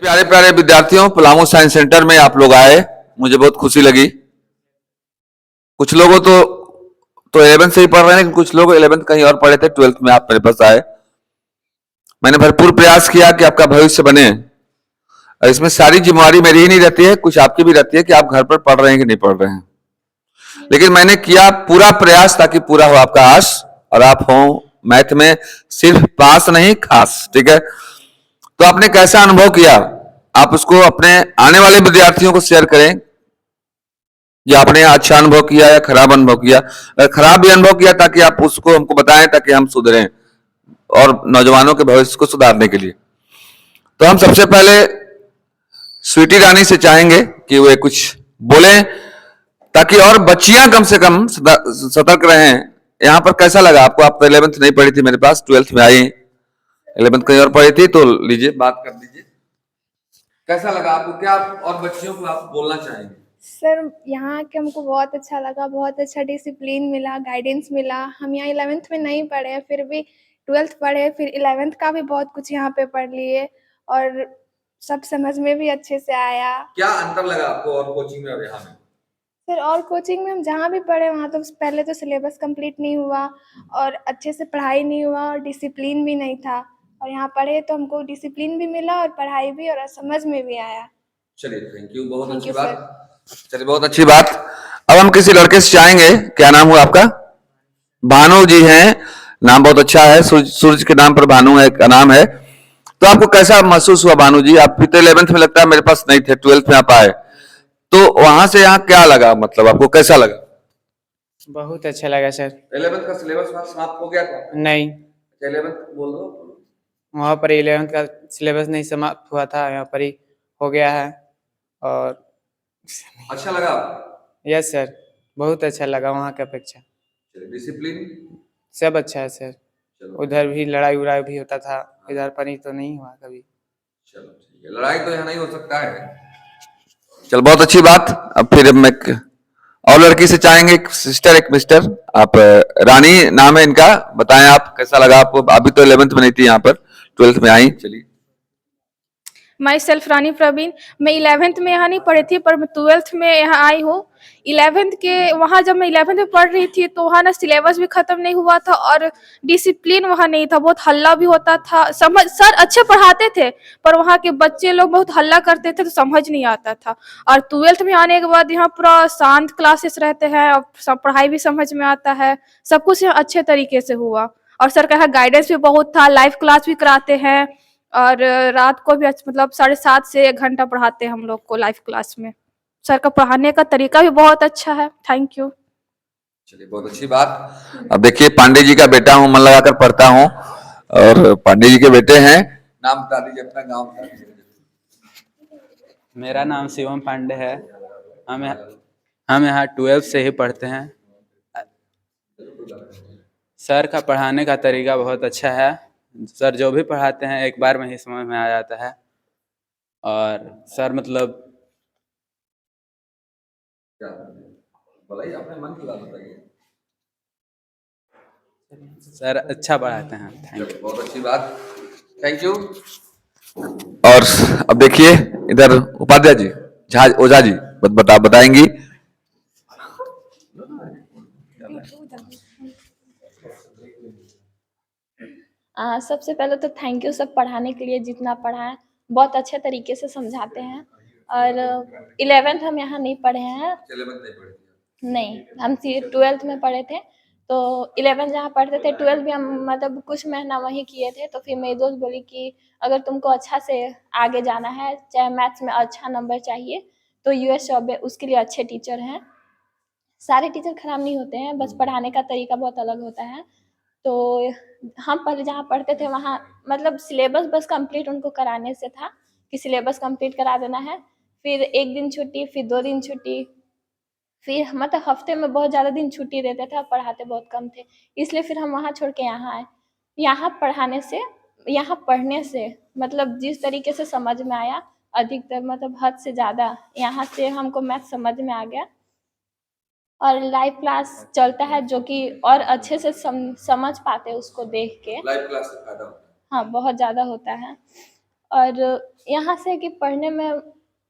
प्यारे प्यारे विद्यार्थियों, पलामू साइंस सेंटर में आप लोग आए, मुझे बहुत खुशी लगी। कुछ लोगों तो 11th से ही पढ़ रहे हैं, लेकिन कुछ लोग 11th कहीं और पढ़े थे, 12th में आप मेरे पास आए। मैंने भरपूर प्रयास किया कि आपका भविष्य बने, और इसमें सारी जिम्मेवारी मेरी ही नहीं रहती है, कुछ आपकी भी रहती है कि आप घर पर पढ़ रहे हैं कि नहीं पढ़ रहे हैं। लेकिन मैंने किया पूरा प्रयास ताकि पूरा हो आपका आश, और आप हो मैथ में सिर्फ पास नहीं खास। ठीक है, तो आपने कैसा अनुभव किया, आप उसको अपने आने वाले विद्यार्थियों को शेयर करें कि आपने अच्छा अनुभव किया या खराब अनुभव किया। खराब भी अनुभव किया ताकि आप उसको हमको बताएं, ताकि हम सुधरें और नौजवानों के भविष्य को सुधारने के लिए। तो हम सबसे पहले स्वीटी रानी से चाहेंगे कि वे कुछ बोलें, ताकि और बच्चियां कम से कम सतर्क रहें। यहां पर कैसा लगा आपको? आप तो 11th नहीं पढ़ी थी मेरे पास, 12th में आई, 11th कहीं और पढ़ी थी, तो लीजिए बात कर दीजिए, कैसा लगा आपको? क्या आप और बच्चियों को आप बोलना चाहेंगे? सर, यहाँ के हमको बहुत अच्छा लगा, बहुत अच्छा डिसिप्लिन मिला, गाइडेंस मिला। हम यहाँ 11th में नहीं पढ़े, फिर भी 12th पढ़े, फिर 11th का भी बहुत कुछ यहाँ पे पढ़ लिए, और सब समझ में भी अच्छे से आया। क्या अंतर लगा आपको और कोचिंग में और यहाँ में? सर, और कोचिंग में हम जहाँ भी पढ़े वहाँ तो पहले तो सिलेबस कंप्लीट नहीं हुआ, और अच्छे से पढ़ाई नहीं हुआ, और डिसिप्लिन भी नहीं था। और यहाँ पढ़े तो हमको डिसिप्लिन भी मिला, और पढ़ाई भी, और समझ में भी आया। चलिए, थैंक यू, बहुत थैंक अच्छी यू बात। सर। चलिए, बहुत अच्छी बात। अब हम किसी लड़के से चाहेंगे, क्या नाम हुआ आपका? भानु जी हैं, नाम बहुत अच्छा है, सूरज के नाम पर भानु है का नाम है। तो आपको कैसा महसूस हुआ भानु जी? आप भी तो 11th में लगता है मेरे पास नहीं थे, 12th में आप आए, तो वहां से यहाँ क्या लगा, मतलब आपको कैसा लगा? बहुत अच्छा लगा सर। 11th का सिलेबस समाप्त हो गया था? नहीं, 11th बोल दो। वहाँ पर 11th का सिलेबस नहीं समाप्त हुआ था, यहाँ पर ही हो गया है। और अच्छा लगा? यस सर, बहुत अच्छा लगा वहाँ की अपेक्षा। डिसिप्लिन सब अच्छा है सर। उधर भी लड़ाई उड़ाई भी होता था, इधर पर ही तो नहीं हुआ कभी। चलो ठीक है, लड़ाई तो यहाँ नहीं हो सकता है। चल, बहुत अच्छी बात। अब फिर मैं और लड़की से चाहेंगे, एक सिस्टर एक मिस्टर। आप रानी नाम है इनका, बताएं आप कैसा लगा आपको? अभी तो 11th में नहीं थी यहाँ पर, 12th में आई। चलिए। माई सेल्फ रानी प्रवीण। मैं 11th में यहाँ नहीं पढ़ी थी, पर मैं 12th में यहाँ आई हूँ। 11th के वहाँ जब मैं 11th में पढ़ रही थी, तो वहाँ ना सिलेबस भी ख़त्म नहीं हुआ था, और डिसिप्लिन वहाँ नहीं था, बहुत हल्ला भी होता था। समझ सर अच्छे पढ़ाते थे, पर वहाँ के बच्चे लोग बहुत हल्ला करते थे, तो समझ नहीं आता था। और 12th में आने के बाद यहाँ पूरा शांत क्लासेस रहते हैं, और सब पढ़ाई भी समझ में आता है, सब कुछ यहाँ अच्छे तरीके से हुआ। और सर का गाइडेंस भी बहुत था, लाइव क्लास भी कराते हैं, और रात को भी मतलब 7:30 से 1 घंटा पढ़ाते हैं हम लोग को लाइव क्लास में। सर का पढ़ाने का तरीका भी बहुत अच्छा है। Thank you. चलिए, बहुत अच्छी बात। अब देखिए, पांडे जी का बेटा हूँ, मन लगाकर पढ़ता हूँ, और पांडे जी के बेटे हैं। नाम बता दीजिए, अपना गांव बता दीजिए। मेरा नाम शिवम पांडे है। हम यहाँ 12th से ही पढ़ते हैं। सर का पढ़ाने का तरीका बहुत अच्छा है। सर जो भी पढ़ाते हैं एक बार में ही समझ में आ जाता है। और सर मतलब अपने मन की बात बताइए। सर अच्छा पढ़ाते हैं। Thank you. बहुत अच्छी बात, थैंक यू। और अब देखिए, इधर उपाध्याय जी, झा ओझा जी बताएंगी। सबसे पहले तो थैंक यू सब पढ़ाने के लिए, जितना पढ़ाएं बहुत अच्छे तरीके से समझाते हैं। और 11th हम यहाँ नहीं पढ़े हैं, नहीं, हम 12th में पढ़े थे। तो 11th जहाँ पढ़ते थे, 12th भी हम मतलब कुछ महीना वहीं किए थे। तो फिर मेरी दोस्त बोली कि अगर तुमको अच्छा से आगे जाना है, चाहे मैथ्स में अच्छा नंबर चाहिए, तो US चौबे उसके लिए अच्छे टीचर हैं। सारे टीचर खराब नहीं होते हैं, बस पढ़ाने का तरीका बहुत अलग होता है। तो हम पहले जहाँ पढ़ते थे वहाँ मतलब सिलेबस बस कंप्लीट उनको कराने से था कि सिलेबस कंप्लीट करा देना है, फिर 1 दिन छुट्टी, फिर 2 दिन छुट्टी, फिर मतलब हफ्ते में बहुत ज़्यादा दिन छुट्टी देते थे और पढ़ाते बहुत कम थे। इसलिए फिर हम वहाँ छोड़ के यहाँ आए। यहाँ पढ़ने से मतलब जिस तरीके से समझ में आया, अधिकतर मतलब हद से ज़्यादा यहाँ से हमको मैथ समझ में आ गया। और लाइव क्लास चलता है, जो कि और अच्छे से समझ पाते हैं उसको देख के। लाइव क्लास से फायदा होता है। हाँ, बहुत ज़्यादा होता है। और यहाँ से कि पढ़ने में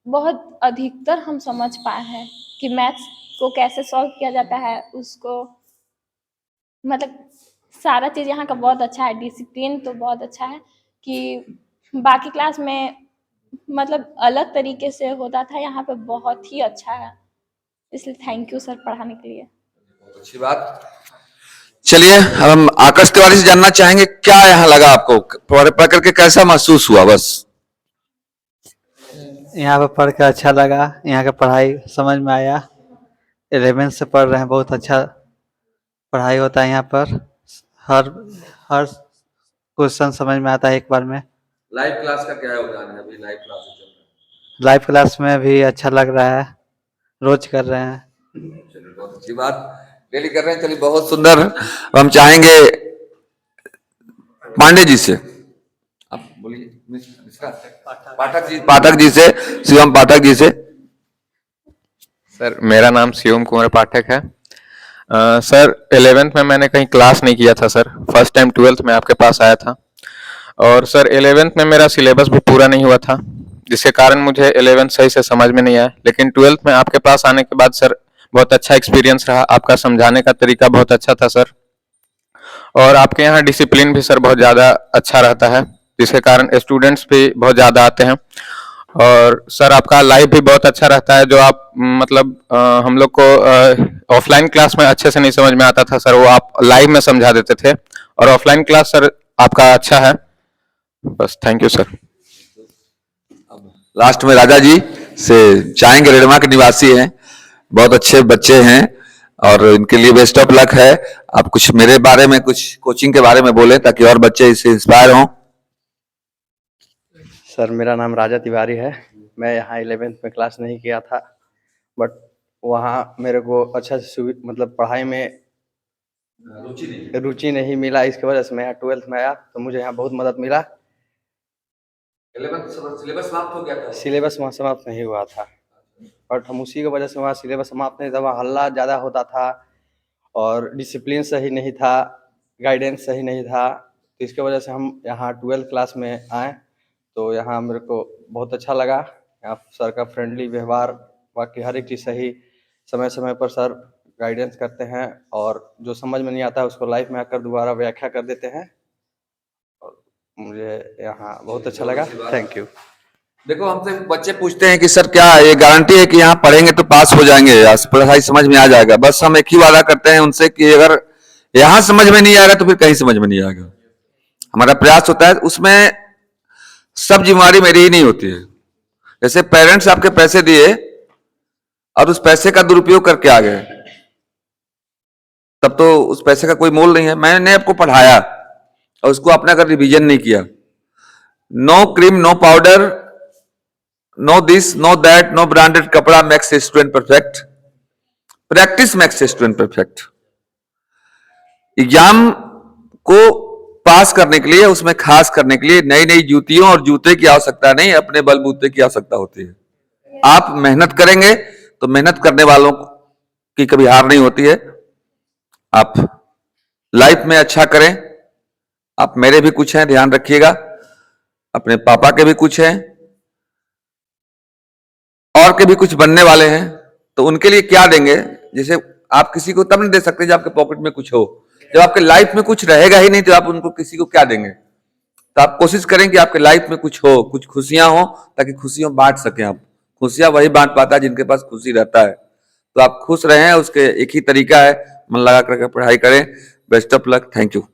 बहुत अधिकतर हम समझ पाए हैं कि मैथ्स को कैसे सॉल्व किया जाता है, उसको मतलब सारा चीज़ यहाँ का बहुत अच्छा है। डिसिप्लिन तो बहुत अच्छा है कि बाकी क्लास में मतलब अलग तरीके से होता था, यहाँ पे बहुत ही अच्छा है, इसलिए थैंक यू सर पढ़ाने के लिए। बहुत अच्छी बात। चलिए अब हम आकाश तिवारी से जानना चाहेंगे, क्या यहाँ लगा आपको, पढ़ करके कैसा महसूस हुआ? बस यहाँ पर पढ़ कर अच्छा लगा, यहाँ का पढ़ाई समझ में आया। 11th से पढ़ रहे हैं, बहुत अच्छा पढ़ाई होता है यहाँ पर। हर क्वेश्चन समझ में आता है एक बार में। लाइव क्लास का क्या योगदान है? अभी लाइव क्लास चल रहा लाइव क्लास में भी अच्छा लग रहा है, रोज कर रहे हैं। चलिए बहुत अच्छी बात, डेली कर रहे हैं। चलिए बहुत सुंदर। अब हम चाहेंगे पांडे जी से, आप बोलिए। पाठक जी से, शिवम पाठक जी से। सर मेरा नाम शिवम कुमार पाठक है। सर 11th में मैंने कहीं क्लास नहीं किया था सर, फर्स्ट टाइम 12th में आपके पास आया था। और सर 11th में मेरा सिलेबस भी पूरा नहीं हुआ था, जिसके कारण मुझे 11th सही से समझ में नहीं आया। लेकिन 12th में आपके पास आने के बाद सर बहुत अच्छा एक्सपीरियंस रहा, आपका समझाने का तरीका बहुत अच्छा था सर। और आपके यहाँ डिसिप्लिन भी सर बहुत ज़्यादा अच्छा रहता है, जिसके कारण स्टूडेंट्स भी बहुत ज़्यादा आते हैं। और सर आपका लाइव भी बहुत अच्छा रहता है, जो आप मतलब हम लोग को ऑफलाइन क्लास में अच्छे से नहीं समझ में आता था सर, वो आप लाइव में समझा देते थे। और ऑफलाइन क्लास सर आपका अच्छा है। बस थैंक यू सर। लास्ट में राजा जी से चाहेंगे, रेडमा के निवासी हैं, बहुत अच्छे बच्चे हैं और इनके लिए बेस्ट ऑफ लक है। आप कुछ मेरे बारे में, कुछ कोचिंग के बारे में बोले ताकि और बच्चे इससे इंस्पायर हों। सर मेरा नाम राजा तिवारी है। मैं यहाँ 11th में क्लास नहीं किया था, बट वहाँ मेरे को अच्छा मतलब पढ़ाई में रुचि नहीं मिला, इसकी वजह से मैं यहाँ 12th में आया, तो मुझे यहाँ बहुत मदद मिला। सिलेबस समाप्त हो गया था? सिलेबस वहाँ समाप्त नहीं हुआ था, बट हम उसी की वजह से वहाँ सिलेबस समाप्त नहीं था, वहाँ हल्ला ज़्यादा होता था और डिसिप्लिन सही नहीं था, गाइडेंस सही नहीं था। तो इसके वजह से हम यहाँ 12th क्लास में आए, तो यहाँ मेरे को बहुत अच्छा लगा। यहाँ सर का फ्रेंडली व्यवहार, बाकी हर एक चीज़ सही, समय समय पर सर गाइडेंस करते हैं और जो समझ में नहीं आता है उसको लाइव में आकर दोबारा व्याख्या कर देते हैं। और मुझे यहाँ बहुत अच्छा लगा। Thank you. देखो हमसे बच्चे पूछते हैं कि सर क्या ये गारंटी है कि यहाँ पढ़ेंगे तो पास हो जाएंगे या पढ़ाई समझ में आ जाएगा? बस हम एक ही वादा करते हैं उनसे कि अगर यहाँ समझ में नहीं आएगा तो फिर कहीं समझ में नहीं आएगा। हमारा प्रयास होता है, उसमें सब जिम्मेवारी मेरी ही नहीं होती है। जैसे पेरेंट्स आपके पैसे दिए और उस पैसे का दुरुपयोग करके आ गए, तब तो उस पैसे का कोई मोल नहीं है। मैंने आपको पढ़ाया और उसको आपने अगर रिवीजन नहीं किया, no cream no powder, no this no that, no branded कपड़ा makes a student perfect, practice makes a student perfect. Exam को पास करने के लिए, उसमें खास करने के लिए नई नई जूतियों और जूते की आवश्यकता नहीं, अपने बलबूते की आवश्यकता होती है। आप मेहनत करेंगे तो मेहनत करने वालों की कभी हार नहीं होती है। आप लाइफ में अच्छा करें। आप मेरे भी कुछ हैं, ध्यान रखिएगा, अपने पापा के भी कुछ हैं और के भी कुछ बनने वाले हैं, तो उनके लिए क्या देंगे? जैसे आप किसी को तब नहीं दे सकते जब आपके पॉकेट में कुछ हो। जब आपके लाइफ में कुछ रहेगा ही नहीं तो आप उनको किसी को क्या देंगे? तो आप कोशिश करें कि आपके लाइफ में कुछ हो, कुछ खुशियां हो, ताकि खुशियां बांट सकें आप। खुशियां वही बांट पाता है जिनके पास खुशी रहता है। तो आप खुश रहें, उसके एक ही तरीका है, मन लगा करके पढ़ाई करें। Best of luck. Thank you.